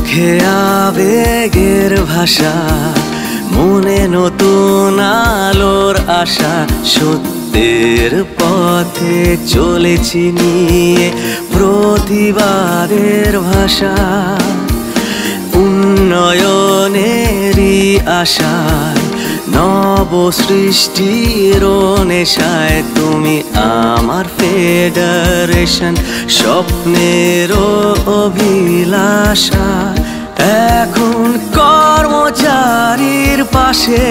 চোখে আবেগের ভাষা, মনে নতুন আলোর আশা। সত্যের পথে চলেছি নিয়ে প্রতিবাদের ভাষা। উন্নয়নেরই আশায়, নব সৃষ্টির নেশায় তুমি আমার ফেডারেশন, স্বপ্নের অভিলাষা। এখন কর্মচারীর পাশে,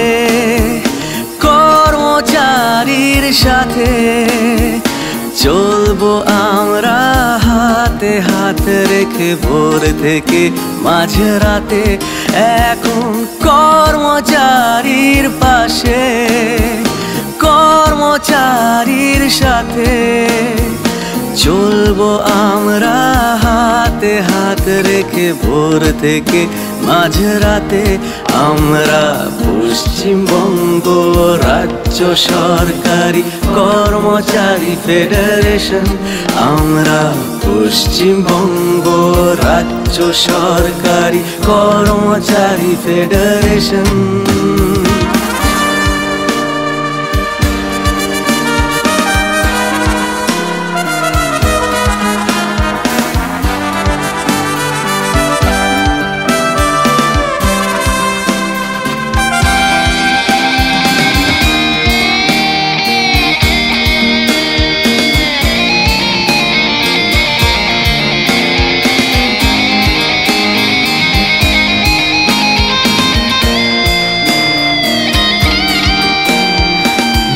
কর্মচারীর সাথে চলবো আমরা হাতে হাত রেখে ভোর থেকে মাঝরাতে। এখন কর্মচারীর পাশে, কর্মচারীর সাথে চলবো আমরা হাতে হাত রেখে ভোর থেকে মাঝরাতে। আমরা পশ্চিমবঙ্গ রাজ্য সরকারি কর্মচারী ফেডারেশন। আমরা পশ্চিমবঙ্গ রাজ্য সরকারি কর্মচারী ফেডারেশন।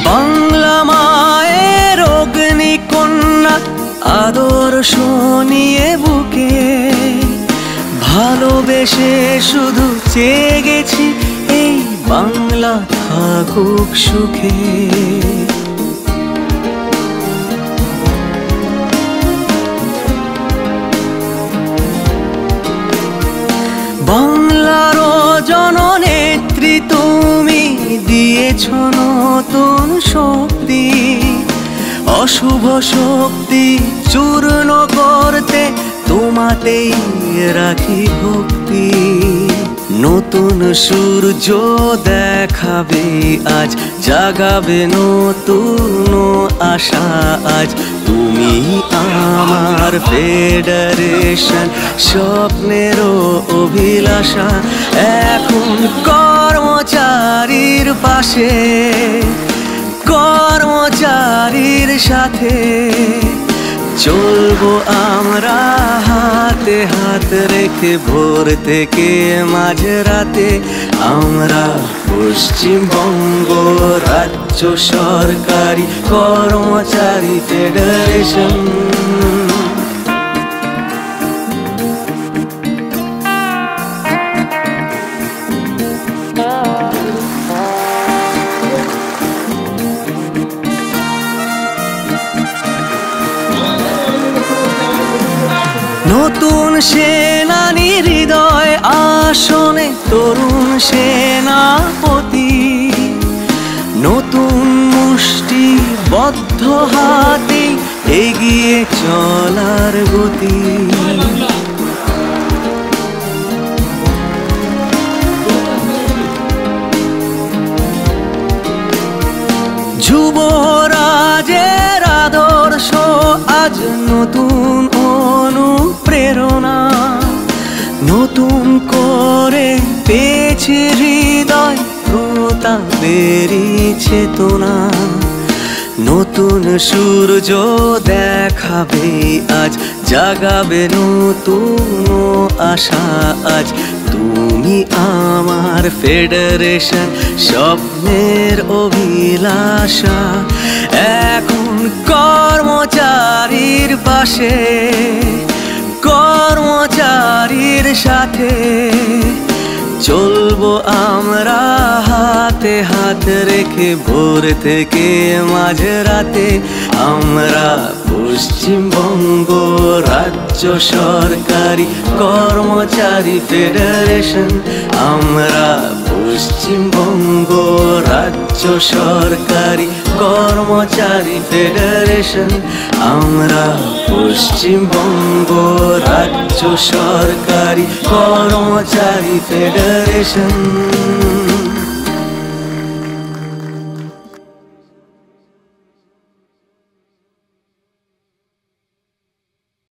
বাংলা মায়ের অগ্নিকন্যা আদর্শ নিয়ে বুকে, ভালোবেসে শুধু চেয়ে গেছি এই বাংলা থাকুক সুখে। বাংলার জননেত্রী তুমি দিয়েছ নতুন শক্তি, অশুভ শক্তি চূর্ণ করতে তোমাতেই রাখি ভক্তি। নতুন সূর্য দেখাবে আজ, জাগাবে নতুন আশা আজ। তুমি আমার ফেডারেশন, স্বপ্নের অভিলাষা। এখন কর্মচারীর পাশে, কর্মচারীর সাথে চলবো আমরা হাতে হাত রেখে ভোর থেকে মাঝরাতে। আমরা পশ্চিমবঙ্গ রাজ্য সরকারি কর্মচারী ফেডারেশন। নতুন সেনানী হৃদয় আসনে তরুণ সেনাপতি, নতুন মুষ্টি বদ্ধ হাতে এগিয়ে চলার গতি। যুবরাজের আদর্শ আজ নতুন অনুপ্রেরণা, নতুন করে পেয়েছে হৃদয় প্রতাপেরই চেতনা। নতুন সূর্য দেখাবে আজ, জাগাবে নতুন আশা আজ। তুমি আমার ফেডারেশন, স্বপ্নের অভিলাষা। এখন কর্মচারীর পাশে, কর্মচারীর সাথে চলবো আমরা হাতে হাত রেখে ভোর থেকে মাঝরাতে। আমরা পশ্চিমবঙ্গ রাজ্য সরকারি কর্মচারী ফেডারেশন। আমরা পশ্চিমবঙ্গ রাজ্য সরকারি কর্মচারী ফেডারেশন। আমরা পশ্চিমবঙ্গ রাজ্য সরকারি কর্মচারী ফেডারেশন।